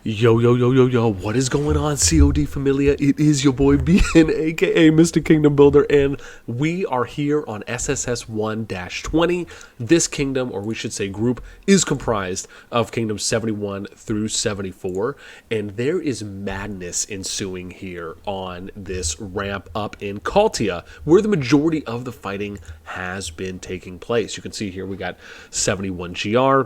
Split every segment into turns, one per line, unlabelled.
Yo, yo, yo, yo, yo, what is going on, COD Familia? It is your boy BN, aka Mr. Kingdom Builder, and we are here on SSS1-20. This kingdom, or we should say group, is comprised of kingdoms 71 through 74, and there is madness ensuing here on this ramp up in Kaltia, where the majority of the fighting has been taking place. You can see here we got 71 GR,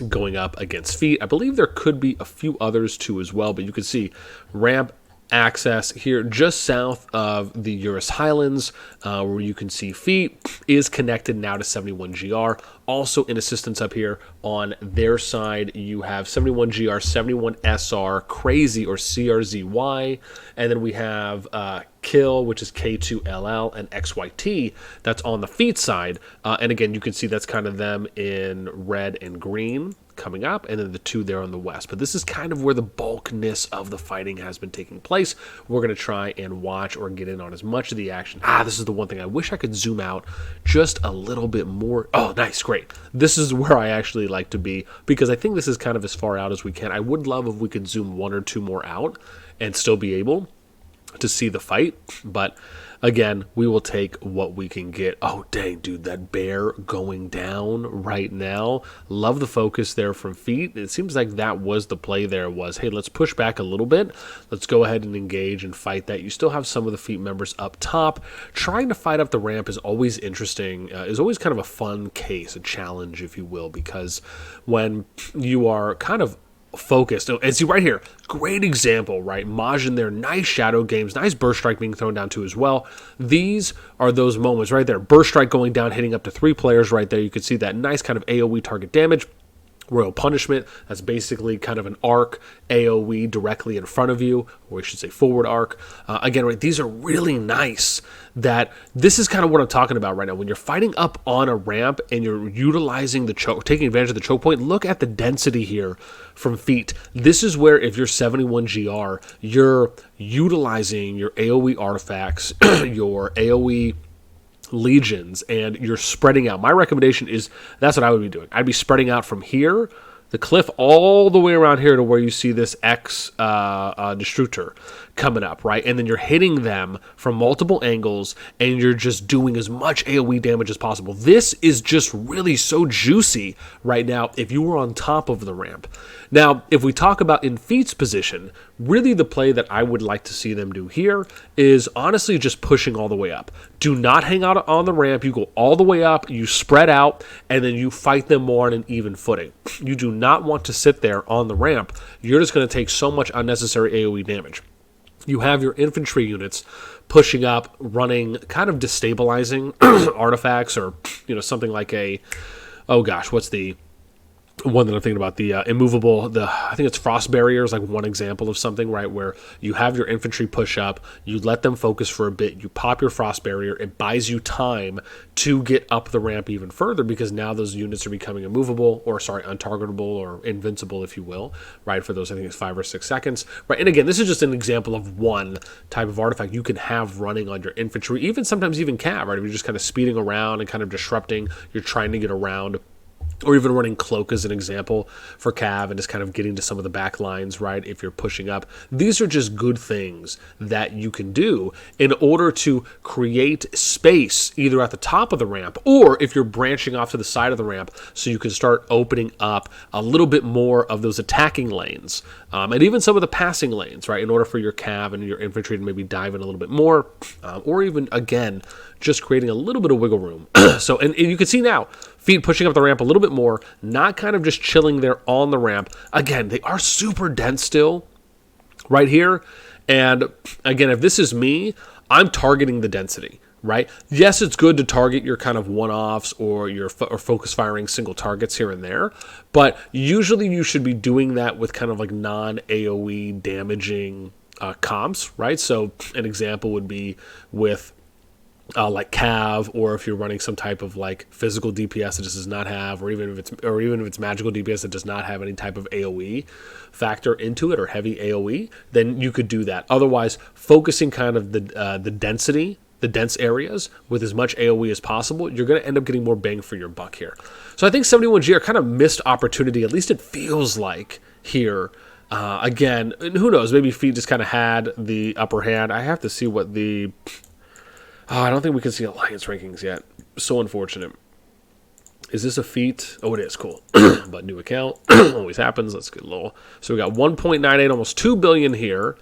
going up against feet. I believe there could be a few others too as well, but you can see ramp access here just south of the Eurus Highlands, where you can see feet is connected now to 71 GR. Also in assistance up here on their side, you have 71 GR, 71 SR, Crazy or CRZY, and then we have Kill, which is K2LL, and XYT, that's on the feet side. And again, you can see that's kind of them in red and green coming up, and then the two there on the west. But this is kind of where the bulkness of the fighting has been taking place. We're going to try and watch or get in on as much of the action. This is the one thing I wish I could zoom out just a little bit more. Oh, nice, great. This is where I actually like to be, because I think this is kind of as far out as we can. I would love if we could zoom one or two more out and still be able to see the fight, but again, we will take what we can get. Oh, dang, dude, that bear going down right now. Love the focus there from feet. It seems like that was the play there was, hey, let's push back a little bit. Let's go ahead and engage and fight that. You still have some of the feet members up top. Trying to fight up the ramp is always interesting, is always kind of a fun case, a challenge, if you will, because when you are kind of focused, and see right here, great example, right? Majin there, nice shadow games, nice burst strike being thrown down too as well. These are those moments right there. Burst strike going down, hitting up to 3 players right there. You can see that nice kind of AoE target damage. Royal Punishment, that's basically kind of an arc AoE directly in front of you, or we should say forward arc. Again, right, these are really nice. That this is kind of what I'm talking about right now. When you're fighting up on a ramp and you're utilizing the choke, taking advantage of the choke point, look at the density here from feet. This is where if you're 71 GR, you're utilizing your AoE artifacts, your AoE legions, and you're spreading out. My recommendation is that's what I would be doing. I'd be spreading out from here, the cliff, all the way around here to where you see this X Destructor coming up, right? And then you're hitting them from multiple angles, and you're just doing as much AoE damage as possible. This is just really so juicy right now if you were on top of the ramp. Now, if we talk about in feet's position, really the play that I would like to see them do here is honestly just pushing all the way up. Do not hang out on the ramp. You go all the way up, you spread out, and then you fight them more on an even footing. You do not want to sit there on the ramp. You're just going to take so much unnecessary AoE damage. You have your infantry units pushing up, running, kind of destabilizing artifacts, or something like a, oh gosh, what's the one that I'm thinking about, the immovable, I think it's frost barriers, like one example of something, right, where you have your infantry push up, you let them focus for a bit, you pop your frost barrier, it buys you time to get up the ramp even further, because now those units are becoming immovable, or sorry, untargetable, or invincible, if you will, right, for those, I think it's 5 or 6 seconds, right. And again, this is just an example of one type of artifact you can have running on your infantry, even sometimes even cav, right, if you're just kind of speeding around and kind of disrupting, you're trying to get around, or even running cloak as an example for cav and just kind of getting to some of the back lines, right, if you're pushing up. These are just good things that you can do in order to create space either at the top of the ramp, or if you're branching off to the side of the ramp, so you can start opening up a little bit more of those attacking lanes, and even some of the passing lanes, right, in order for your cav and your infantry to maybe dive in a little bit more, or even, again, just creating a little bit of wiggle room. So, and you can see now, feet pushing up the ramp a little bit more, not kind of just chilling there on the ramp. Again, they are super dense still right here. And again, if this is me, I'm targeting the density, right? Yes, it's good to target your kind of one-offs or your focus firing single targets here and there, but usually you should be doing that with kind of like non-AoE damaging comps, right? So an example would be with like cav, or if you're running some type of like physical DPS that just does not have, or even if it's magical DPS that does not have any type of AoE factor into it, or heavy AoE, then you could do that. Otherwise, focusing kind of the density, the dense areas with as much AoE as possible, you're going to end up getting more bang for your buck here. So I think 71G are kind of missed opportunity, at least it feels like here, Again, and who knows? Maybe feet just kind of had the upper hand. I have to see what the... Oh, I don't think we can see alliance rankings yet. So unfortunate. Is this a feat? Oh, it is. Cool. But new account. Always happens. Let's get a little... So we got 1.98, almost 2 billion here.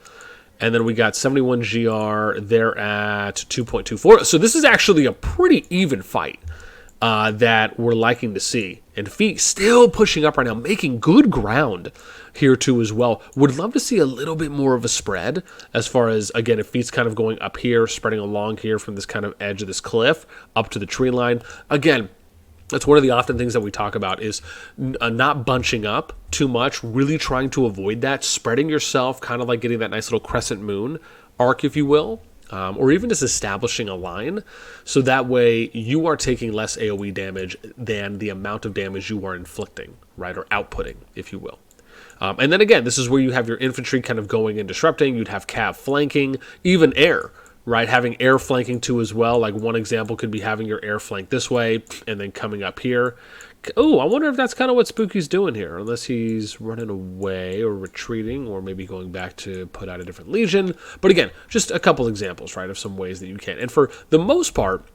And then we got 71GR. They're at 2.24. So this is actually a pretty even fight that we're liking to see. And feet still pushing up right now, making good ground here too as well. Would love to see a little bit more of a spread as far as, again, if feet's kind of going up here, spreading along here from this kind of edge of this cliff up to the tree line. Again, that's one of the often things that we talk about is not bunching up too much, really trying to avoid that, spreading yourself, kind of like getting that nice little crescent moon arc, if you will, or even just establishing a line. So that way you are taking less AoE damage than the amount of damage you are inflicting, right, or outputting, if you will. And then again, this is where you have your infantry kind of going and disrupting. You'd have cav flanking, even air, right? Having air flanking too as well. Like one example could be having your air flank this way and then coming up here. Oh, I wonder if that's kind of what Spooky's doing here, unless he's running away or retreating or maybe going back to put out a different legion. But again, just a couple examples, right, of some ways that you can. And for the most part,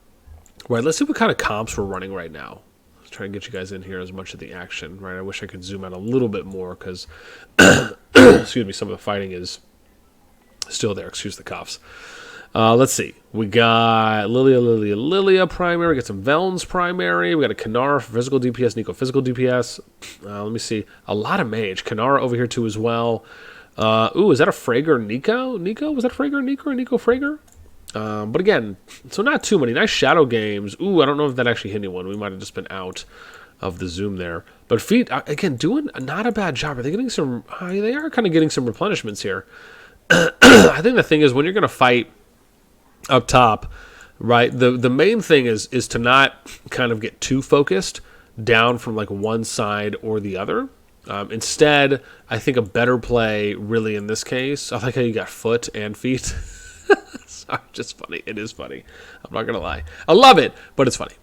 right, let's see what kind of comps we're running right now. Let's try and get you guys in here as much of the action, right? I wish I could zoom out a little bit more because, excuse me, some of the fighting is still there. Excuse the coughs. Let's see. We got Lilia primary. We got some Velns primary. We got a Kanara for physical DPS, Nico physical DPS. Let me see. A lot of mage. Kanara over here too as well. Ooh, is that a Frager Nico? Was that Frager Nico or Nico Frager? But again, so not too many. Nice shadow games. Ooh, I don't know if that actually hit anyone. We might have just been out of the zoom there. But feet, again, doing not a bad job. Are they getting some... they are kind of getting some replenishments here. I think the thing is when you're going to fight up top, right, the main thing is to not kind of get too focused down from like one side or the other. Instead, I think a better play really in this case, I like how you got foot and feet. Sorry, just funny. It is funny. I'm not going to lie. I love it, but it's funny.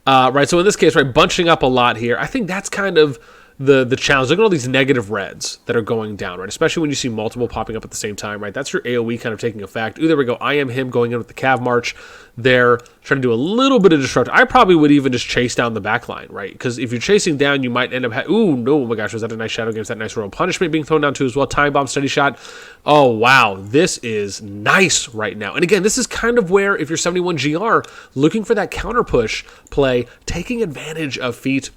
Right, so in this case, right, bunching up a lot here, I think that's kind of the challenge. Look at all these negative reds that are going down, right? Especially when you see multiple popping up at the same time, right? That's your AoE kind of taking effect. Ooh, there we go. I am him going in with the Cav March there, trying to do a little bit of disrupt. I probably would even just chase down the back line, right? Because if you're chasing down, you might end up... Ooh, no, oh my gosh, was that a nice shadow game? Is that nice royal punishment being thrown down too as well? Time bomb, steady shot. Oh, wow. This is nice right now. And again, this is kind of where, if you're 71GR, looking for that counter push play, taking advantage of feet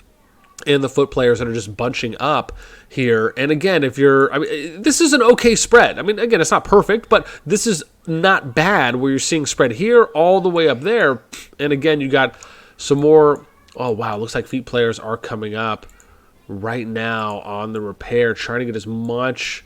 and the foot players that are just bunching up here. And again, if you're... I mean, this is an okay spread. I mean, again, it's not perfect, but this is not bad where you're seeing spread here all the way up there. And again, you got some more... Oh, wow. Looks like feet players are coming up right now on the repair, trying to get as much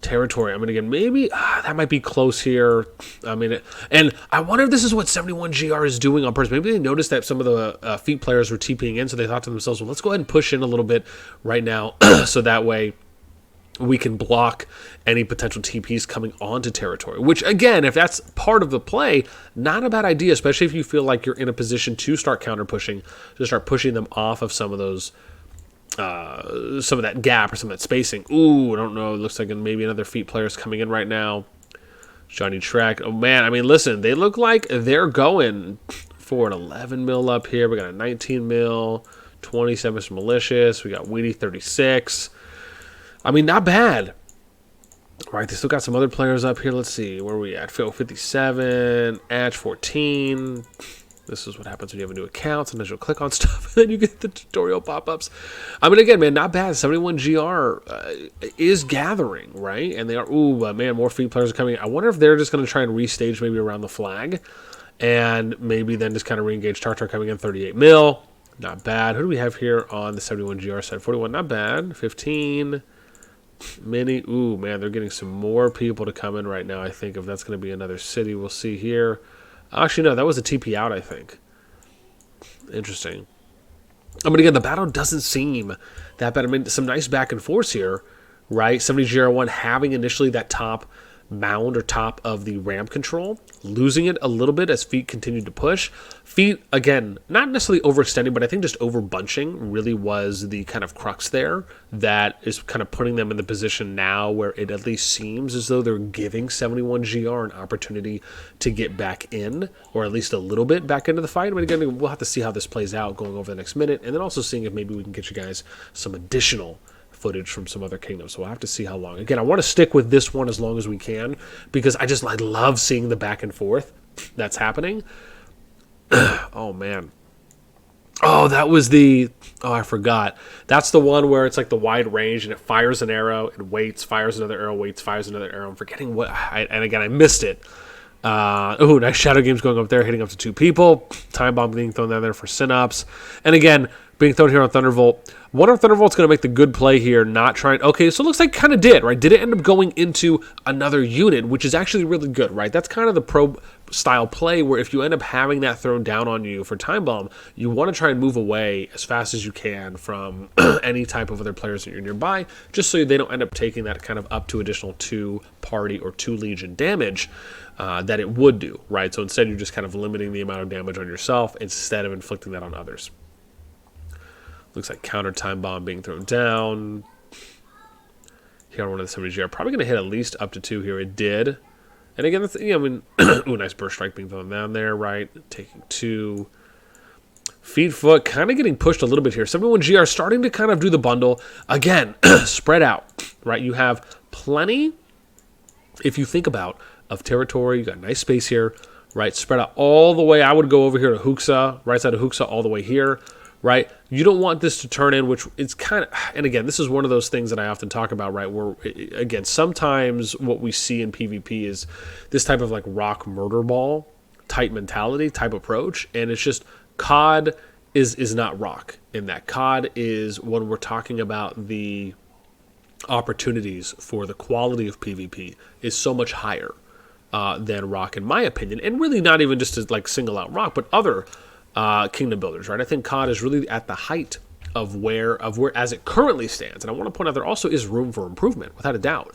territory. I mean, again, maybe that might be close here. I mean, and I wonder if this is what 71GR is doing on purpose. Maybe they noticed that some of the feet players were TPing in, so they thought to themselves, well, let's go ahead and push in a little bit right now so that way we can block any potential TPs coming onto territory. Which, again, if that's part of the play, not a bad idea, especially if you feel like you're in a position to start counter-pushing, to start pushing them off of some of those some of that gap or some of that spacing. Ooh, I don't know. It looks like maybe another feet player's coming in right now. Johnny Trek. Oh, man. I mean, listen, they look like they're going for an 11 mil up here. We got a 19 mil, 27 is malicious. We got Weedy 36. I mean, not bad. Right, they still got some other players up here. Let's see. Where are we at? Phil 57, Atch 14. This is what happens when you have a new account. Sometimes you'll click on stuff and then you get the tutorial pop-ups. I mean, again, man, not bad. 71GR is gathering, right? And they are, man, more feet players are coming. I wonder if they're just going to try and restage maybe around the flag and maybe then just kind of re-engage Tartar coming in 38 mil. Not bad. Who do we have here on the 71GR side? 41, not bad. 15. Mini. Ooh, man, they're getting some more people to come in right now, I think, if that's going to be another city. We'll see here. Actually, no, that was a TP out, I think. Interesting. I mean, again, the battle doesn't seem that bad. I mean, some nice back and forth here, right? 70GR1 having initially that top mound or top of the ramp control, losing it a little bit as feet continued to push. Feet, again, not necessarily overextending, but I think just over bunching really was the kind of crux there that is kind of putting them in the position now where it at least seems as though they're giving 71GR an opportunity to get back in, or at least a little bit back into the fight. But again, we'll have to see how this plays out going over the next minute, and then also seeing if maybe we can get you guys some additional footage from some other kingdoms. So we'll have to see how long. Again, I want to stick with this one as long as we can because I love seeing the back and forth that's happening. Oh man. Oh, that was I forgot. That's the one where it's like the wide range and it fires an arrow, it waits, fires another arrow, waits, fires another arrow. I'm forgetting and again, I missed it. Nice Shadow Games going up there, hitting up to 2 people. Time Bomb being thrown down there for Synops. And again, being thrown here on Thunderbolt. Wonder if Thunderbolt's going to make the good play here, not trying... Okay, so it looks like kind of did, right? Did it end up going into another unit, which is actually really good, right? That's kind of the pro-style play where if you end up having that thrown down on you for Time Bomb, you want to try and move away as fast as you can from any type of other players that you're nearby, just so they don't end up taking that kind of up to additional 2 party or 2 legion damage that it would do, right? So instead, you're just kind of limiting the amount of damage on yourself instead of inflicting that on others. Looks like counter Time Bomb being thrown down. Here on one of the 70GR. Probably going to hit at least up to 2 here. It did. And again, that's, ooh, nice burst strike being thrown down there, right? Taking 2. Feed foot kind of getting pushed a little bit here. 71GR starting to kind of do the bundle. Again, spread out, right? You have plenty, if you think about, of territory. You got nice space here, right? Spread out all the way. I would go over here to Huxa, right side of Huxa, all the way here. Right? You don't want this to turn in, which it's kind of, and again, this is one of those things that I often talk about, right? Where, again, sometimes what we see in PvP is this type of like rock murder ball type mentality, type approach. And it's just CoD is not rock in that. CoD is when we're talking about the opportunities for the quality of PvP is so much higher than rock, in my opinion. And really not even just to like single out rock, but other kingdom builders, right? I think CoD is really at the height of where as it currently stands. And I want to point out there also is room for improvement, without a doubt.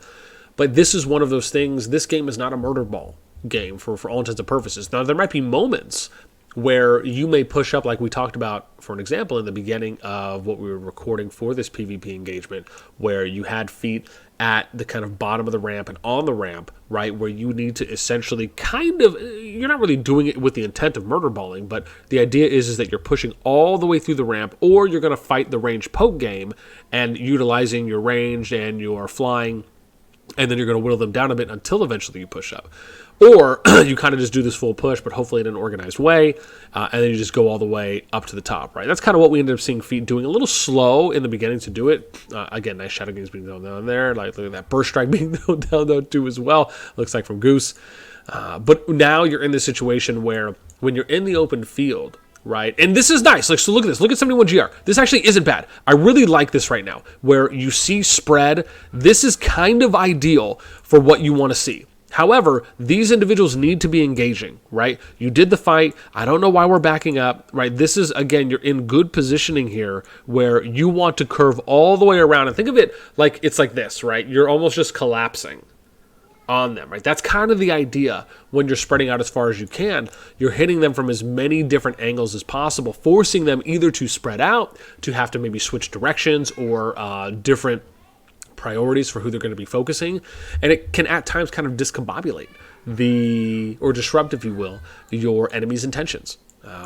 But this is one of those things. This game is not a murder ball game for all intents and purposes. Now, there might be moments where you may push up, like we talked about, for an example, in the beginning of what we were recording for this PvP engagement, where you had feet at the kind of bottom of the ramp and on the ramp, right, where you need to essentially kind of, you're not really doing it with the intent of murder balling, but the idea is that you're pushing all the way through the ramp, or you're going to fight the range poke game and utilizing your range and your flying, and then you're going to whittle them down a bit until eventually you push up. Or you kind of just do this full push, but hopefully in an organized way, and then you just go all the way up to the top, right? That's kind of what we ended up seeing feet doing. A little slow in the beginning to do it. Again, nice Shadow Games being thrown down there. Like, look at that burst strike being thrown down there too as well. Looks like from Goose. But now you're in this situation where when you're in the open field, right? And this is nice. Like, so look at this. Look at 71GR. This actually isn't bad. I really like this right now, where you see spread. This is kind of ideal for what you want to see. However, these individuals need to be engaging, right? You did the fight. I don't know why we're backing up, right? This is, again, you're in good positioning here where you want to curve all the way around. And think of it like it's like this, right? You're almost just collapsing on them, right? That's kind of the idea when you're spreading out as far as you can. You're hitting them from as many different angles as possible, forcing them either to spread out, to have to maybe switch directions or different priorities for who they're going to be focusing, and it can at times kind of discombobulate or disrupt, if you will, your enemy's intentions,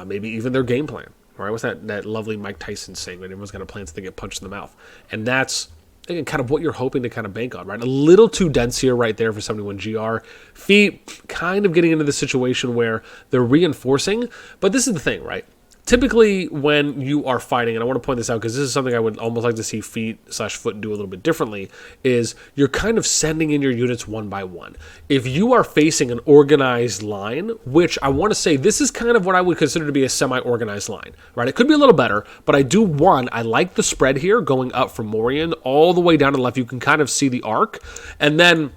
maybe even their game plan. All right, what's that lovely Mike Tyson saying when everyone's got a plan so they get punched in the mouth? And that's, again, kind of what you're hoping to kind of bank on, right? A little too dense here right there for 71GR. Feet kind of getting into the situation where they're reinforcing, but this is the thing, right? Typically, when you are fighting, and I want to point this out because this is something I would almost like to see feet/foot do a little bit differently, is you're kind of sending in your units one by one. If you are facing an organized line, which I want to say this is kind of what I would consider to be a semi-organized line, right? It could be a little better, but I like the spread here going up from Morian all the way down to the left. You can kind of see the arc, and then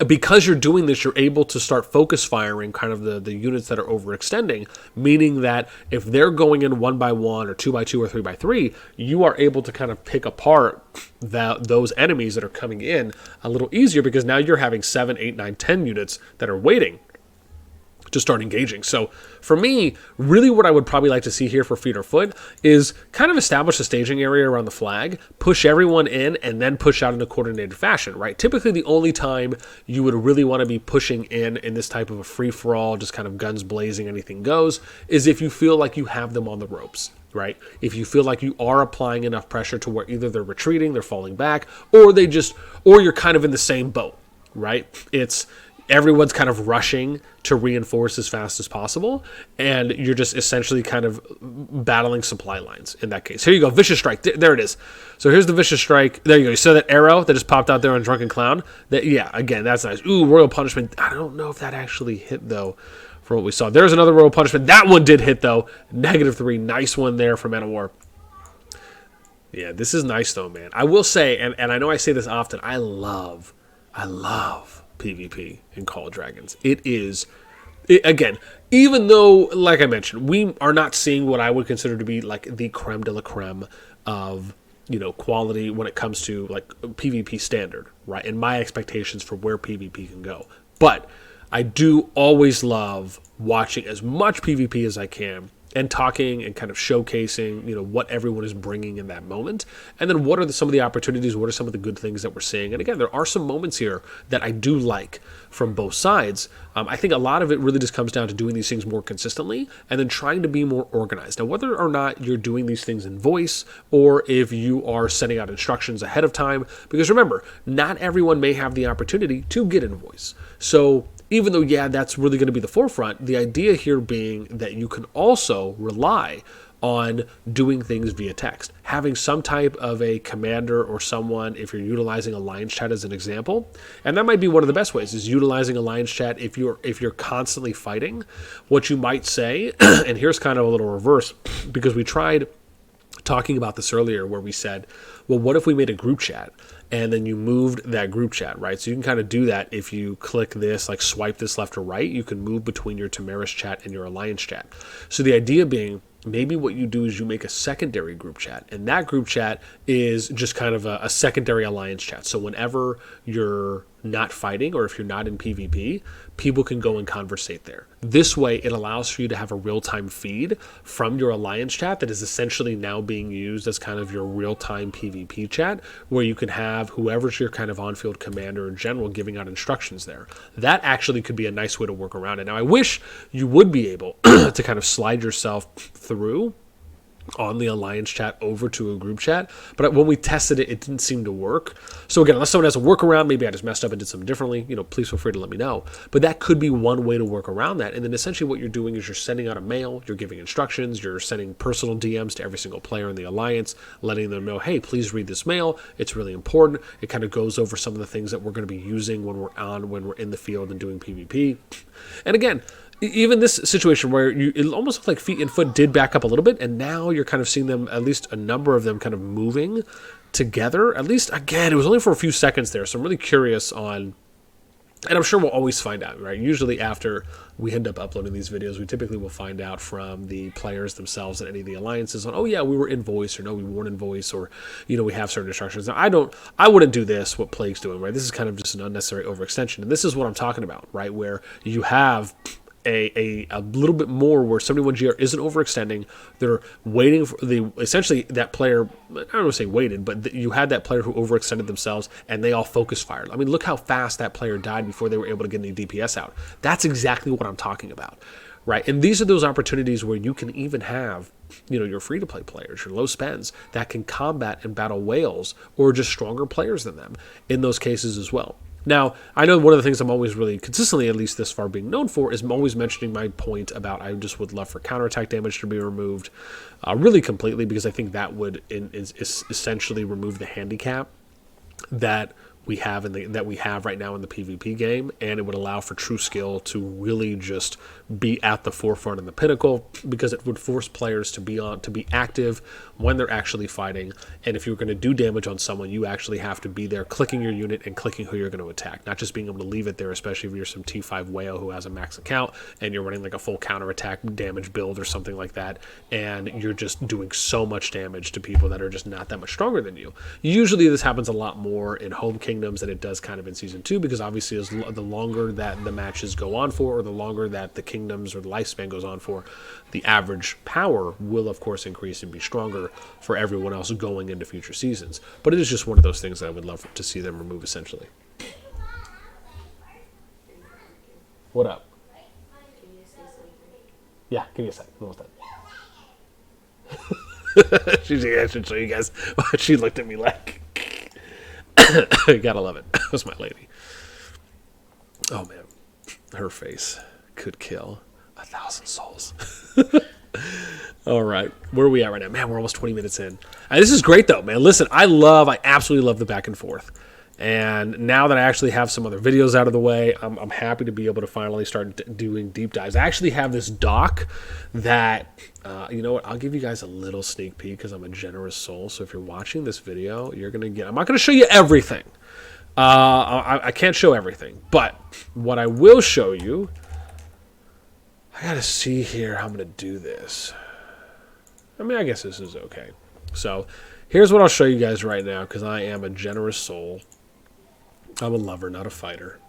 because you're doing this, you're able to start focus firing kind of the units that are overextending, meaning that if they're going in 1 by 1 or 2 by 2 or 3 by 3, you are able to kind of pick apart those enemies that are coming in a little easier, because now you're having 7, 8, 9, 10 units that are waiting to start engaging. So for me, really what I would probably like to see here for feet or foot is kind of establish a staging area around the flag, push everyone in, and then push out in a coordinated fashion, right? Typically the only time you would really want to be pushing in this type of a free-for-all, just kind of guns blazing, anything goes, is if you feel like you have them on the ropes, right? If you feel like you are applying enough pressure to where either they're retreating, they're falling back, or you're kind of in the same boat, right? Everyone's kind of rushing to reinforce as fast as possible, and you're just essentially kind of battling supply lines in that case. Here you go, Vicious Strike. There it is. So here's the Vicious Strike. There you go. You saw that arrow that just popped out there on Drunken Clown? Yeah, again, that's nice. Ooh, Royal Punishment. I don't know if that actually hit, though, for what we saw. There's another Royal Punishment. That one did hit, though. -3. Nice one there for Man of War. Yeah, this is nice, though, man. I will say, and I know I say this often, I love PvP in Call of Dragons. Again, even though, like I mentioned, we are not seeing what I would consider to be like the creme de la creme of, quality when it comes to like PvP standard, right? And my expectations for where PvP can go. But I do always love watching as much PvP as I can and talking and kind of showcasing, what everyone is bringing in that moment. And then what are some of the opportunities, what are some of the good things that we're seeing? And again, there are some moments here that I do like from both sides. I think a lot of it really just comes down to doing these things more consistently and then trying to be more organized. Now, whether or not you're doing these things in voice or if you are sending out instructions ahead of time, because remember, not everyone may have the opportunity to get in voice. So even though, that's really going to be the forefront, the idea here being that you can also rely on doing things via text. Having some type of a commander or someone, if you're utilizing Alliance Chat as an example, and that might be one of the best ways, is utilizing Alliance Chat if you're constantly fighting. What you might say, and here's kind of a little reverse, because we tried talking about this earlier where we said, well, what if we made a group chat and then you moved that group chat, right? So you can kind of do that if you click this, like swipe this left or right, you can move between your Tamaris chat and your Alliance chat. So the idea being, maybe what you do is you make a secondary group chat, and that group chat is just kind of a secondary Alliance chat. So whenever you're not fighting or if you're not in PvP, people can go and conversate there. This way, it allows for you to have a real-time feed from your Alliance chat that is essentially now being used as kind of your real-time PvP chat, where you can have whoever's your kind of on-field commander in general giving out instructions there. That actually could be a nice way to work around it. Now, I wish you would be able to kind of slide yourself through on the Alliance chat over to a group chat, but when we tested it, it didn't seem to work. So again, unless someone has a workaround, maybe I just messed up and did something differently, please feel free to let me know. But that could be one way to work around that. And then essentially what you're doing is you're sending out a mail, you're giving instructions, you're sending personal DMs to every single player in the Alliance, letting them know, hey, please read this mail. It's really important. It kind of goes over some of the things that we're going to be using when we're in the field and doing PvP. And again, even this situation where it almost looked like feet and foot did back up a little bit, and now you're kind of seeing them, at least a number of them, kind of moving together. At least, again, it was only for a few seconds there, so I'm really curious on, and I'm sure we'll always find out, right? Usually after we end up uploading these videos, we typically will find out from the players themselves and any of the alliances on, oh yeah, we were in voice, or no, we weren't in voice, or, we have certain instructions. Now, I wouldn't do this, what Plague's doing, right? This is kind of just an unnecessary overextension, and this is what I'm talking about, right? Where you have a little bit more where 71GR isn't overextending. They're waiting for essentially that player, I don't want to say waited, but you had that player who overextended themselves and they all focus fired. I mean, look how fast that player died before they were able to get any DPS out. That's exactly what I'm talking about, right? And these are those opportunities where you can even have, your free-to-play players, your low spends, that can combat and battle whales or just stronger players than them in those cases as well. Now, I know one of the things I'm always really consistently, at least this far, being known for is I'm always mentioning my point about I just would love for counterattack damage to be removed really completely, because I think that would essentially remove the handicap that we have right now in the PvP game, and it would allow for true skill to really just be at the forefront and the pinnacle, because it would force players to be active when they're actually fighting. And if you're going to do damage on someone, you actually have to be there clicking your unit and clicking who you're going to attack, not just being able to leave it there, especially if you're some T5 whale who has a max account and you're running like a full counterattack damage build or something like that, and you're just doing so much damage to people that are just not that much stronger than you. Usually this happens a lot more in home kingdoms than it does kind of in Season 2, because obviously the longer that the matches go on for, or the longer that the kingdoms or the lifespan goes on for, the average power will of course increase and be stronger for everyone else going into future seasons. But it is just one of those things that I would love to see them remove essentially. What up? Yeah, give me a sec. Almost done. I should show you guys. She looked at me like, gotta love it. That was my lady. Oh man, her face could kill 1,000 souls. All right, where are we at right now? Man, we're almost 20 minutes in. This is great though, man. Listen, I absolutely love the back and forth. And now that I actually have some other videos out of the way, I'm happy to be able to finally start doing deep dives. I actually have this doc that, you know what, I'll give you guys a little sneak peek because I'm a generous soul. So if you're watching this video, you're going to get, I'm not going to show you everything. I can't show everything. But what I will show you, I got to see here how I'm going to do this. I mean, I guess this is okay. So here's what I'll show you guys right now, because I am a generous soul. I'm a lover, not a fighter.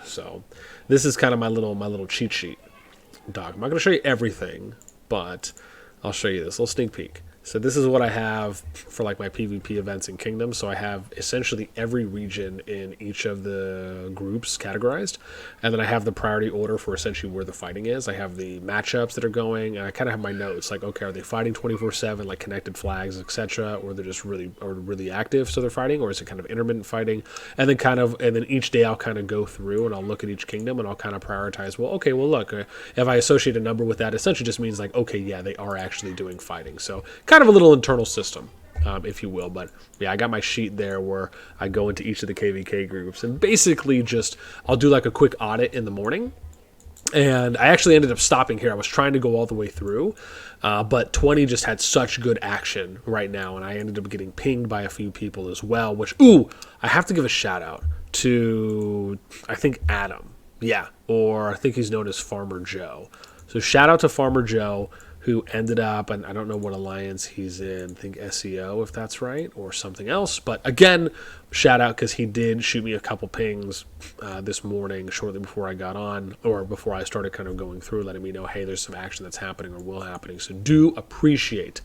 So this is kind of my little cheat sheet doc. I'm not going to show you everything, but I'll show you this little sneak peek. So this is what I have for like my PvP events in Kingdom. So I have essentially every region in each of the groups categorized. And then I have the priority order for essentially where the fighting is. I have the matchups that are going, and I kind of have my notes like, okay, are they fighting 24/7, like connected flags, etc., or they're just really active, so they're fighting, or is it kind of intermittent fighting? And then each day I'll kind of go through and I'll look at each kingdom and I'll kind of prioritize, well, okay, well look, if I associate a number with that, essentially just means like, okay, yeah, they are actually doing fighting. So kind of a little internal system, if you will. But yeah, I got my sheet there where I go into each of the KVK groups and basically just, I'll do like a quick audit in the morning. And I actually ended up stopping here. I was trying to go all the way through, but 20 just had such good action right now, and I ended up getting pinged by a few people as well, which, I have to give a shout out to, I think, Adam. Yeah, or I think he's known as Farmer Joe. So shout out to Farmer Joe, who ended up, and I don't know what alliance he's in, I think SEO, if that's right, or something else. But again, shout out, because he did shoot me a couple pings this morning shortly before I got on, or before I started kind of going through, letting me know, hey, there's some action that's happening or will happening. So do appreciate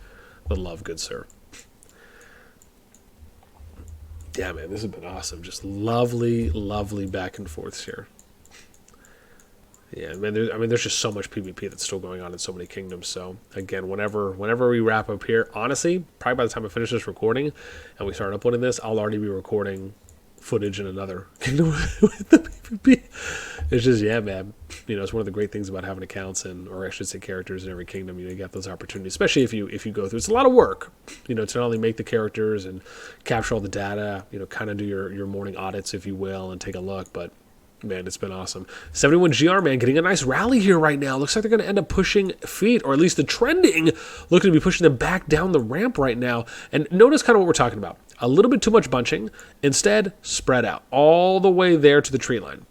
the love, good sir. Yeah, man, this has been awesome. Just lovely, lovely back and forths here. Yeah, man, there's just so much PvP that's still going on in so many kingdoms. So again, whenever we wrap up here, honestly, probably by the time I finish this recording and we start uploading this, I'll already be recording footage in another kingdom with the PvP. It's just, yeah, man, it's one of the great things about having accounts, or I should say characters in every kingdom. You get those opportunities, especially if you go through. It's a lot of work, to not only make the characters and capture all the data, kind of do your morning audits, if you will, and take a look, but man, it's been awesome. 71 GR, man, getting a nice rally here right now. Looks like they're going to end up pushing feet, or at least the trending looking to be pushing them back down the ramp right now. And notice kind of what we're talking about. A little bit too much bunching. Instead, spread out all the way there to the tree line,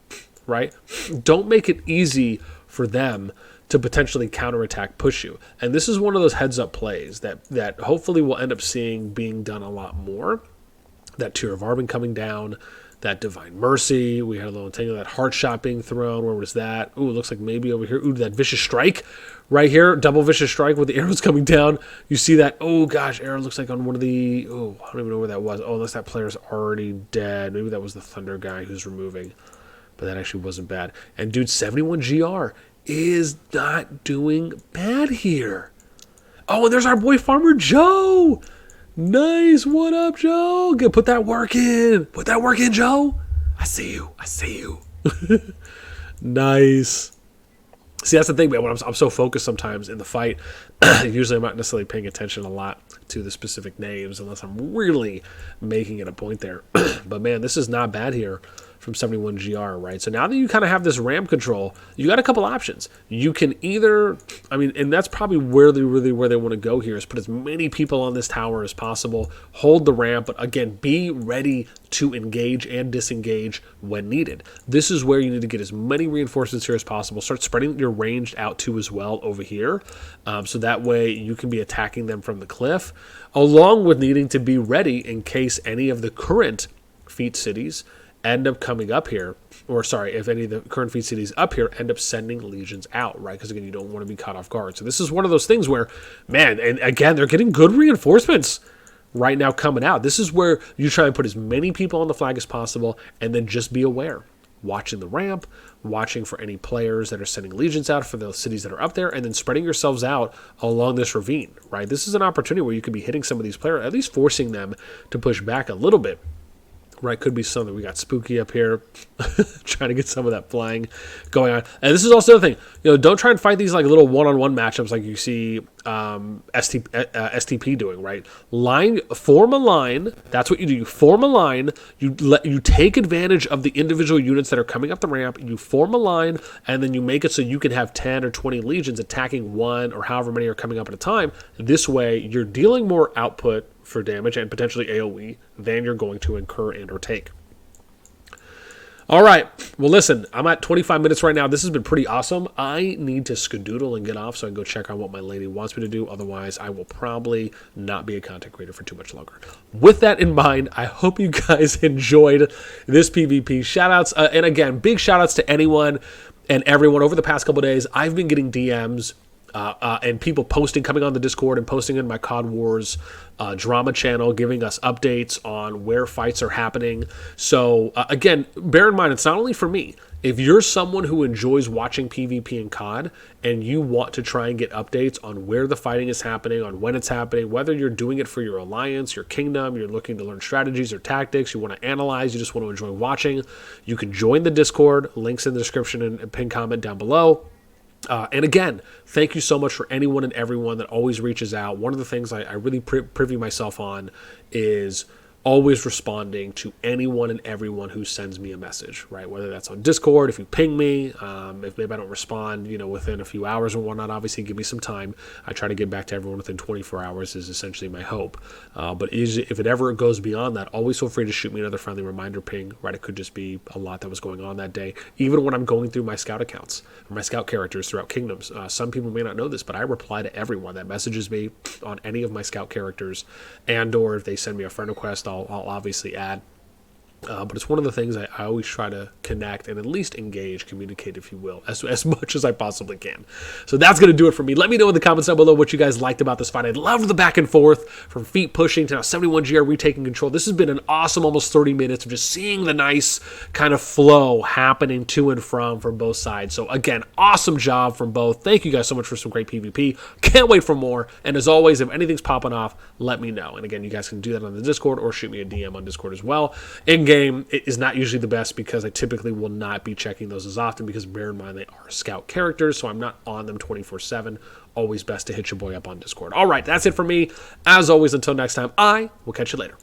right? Don't make it easy for them to potentially counterattack, push you. And this is one of those heads-up plays that hopefully we'll end up seeing being done a lot more. That Tear of Arben coming down, that Divine Mercy, we had a little tangle, that Heart Shot being thrown, where was that? Ooh, it looks like maybe over here. Ooh, that Vicious Strike right here, double Vicious Strike with the arrows coming down. You see that? Oh gosh, arrow looks like on one of the, I don't even know where that was. Oh, unless that player's already dead. Maybe that was the Thunder guy who's removing, but that actually wasn't bad. And dude, 71 GR is not doing bad here. Oh, and there's our boy Farmer Joe. Nice. What up, Joe? Put that work in. Put that work in, Joe. I see you. Nice. See, that's the thing, man. When I'm so focused sometimes in the fight, usually I'm not necessarily paying attention a lot to the specific names unless I'm really making it a point there. But man, this is not bad here from 71GR, right? So now that you kind of have this ramp control, you got a couple options. You can either, I mean, and that's probably where they want to go here, is put as many people on this tower as possible, hold the ramp, but again, be ready to engage and disengage when needed. This is where you need to get as many reinforcements here as possible. Start spreading your ranged out too as well over here, so that way you can be attacking them from the cliff, along with needing to be ready in case any of the current feat cities end up coming up here, or sorry, if any of the current feat cities up here end up sending legions out, right? Because again, you don't want to be caught off guard. So this is one of those things where, man, and again, they're getting good reinforcements right now coming out. This is where you try and put as many people on the flag as possible, and then just be aware, watching the ramp, watching for any players that are sending legions out for the cities that are up there, and then spreading yourselves out along this ravine, right? This is an opportunity where you could be hitting some of these players, at least forcing them to push back a little bit. Right, could be something. We got Spooky up here trying to get some of that flying going on. And this is also the thing, don't try and fight these like little one-on-one matchups like you see STP doing, right? Form a line. That's what you do. You form a line. You take advantage of the individual units that are coming up the ramp. You form a line, and then you make it so you can have 10 or 20 legions attacking one or however many are coming up at a time. This way, you're dealing more output for damage and potentially AoE than you're going to incur and or take. All right. Well, listen, I'm at 25 minutes right now. This has been pretty awesome. I need to skedoodle and get off so I can go check on what my lady wants me to do. Otherwise, I will probably not be a content creator for too much longer. With that in mind, I hope you guys enjoyed this PvP. Shoutouts, and again, big shoutouts to anyone and everyone. Over the past couple of days, I've been getting DMs and people coming on the Discord and posting in my COD Wars drama channel, giving us updates on where fights are happening. So again, bear in mind, it's not only for me. If you're someone who enjoys watching PvP and COD and you want to try and get updates on where the fighting is happening, on when it's happening, whether you're doing it for your alliance, your kingdom, you're looking to learn strategies or tactics, you want to analyze, you just want to enjoy watching, you can join the Discord. Links in the description and pinned comment down below. And again, thank you so much for anyone and everyone that always reaches out. One of the things I really privy myself on is always responding to anyone and everyone who sends me a message, right? Whether that's on Discord, if you ping me, if maybe I don't respond, within a few hours or whatnot, obviously give me some time. I try to get back to everyone within 24 hours is essentially my hope. But if it ever goes beyond that, always feel free to shoot me another friendly reminder ping, right? It could just be a lot that was going on that day. Even when I'm going through my scout accounts, or my scout characters throughout kingdoms, some people may not know this, but I reply to everyone that messages me on any of my scout characters, and or if they send me a friend request, I'll obviously add. But it's one of the things I always try to connect and at least engage, communicate, if you will, as much as I possibly can. So that's going to do it for me. Let me know in the comments down below what you guys liked about this fight. I loved the back and forth from feet pushing to now 71GR retaking control. This has been an awesome almost 30 minutes of just seeing the nice kind of flow happening to and from both sides. So again, awesome job from both. Thank you guys so much for some great PvP. Can't wait for more. And as always, if anything's popping off, let me know. And again, you guys can do that on the Discord or shoot me a DM on Discord as well. In-game, it is not usually the best because I typically will not be checking those as often because bear in mind they are scout characters, so I'm not on them 24/7. Always best to hit your boy up on Discord. All right, that's it for me. As always, until next time, I will catch you later.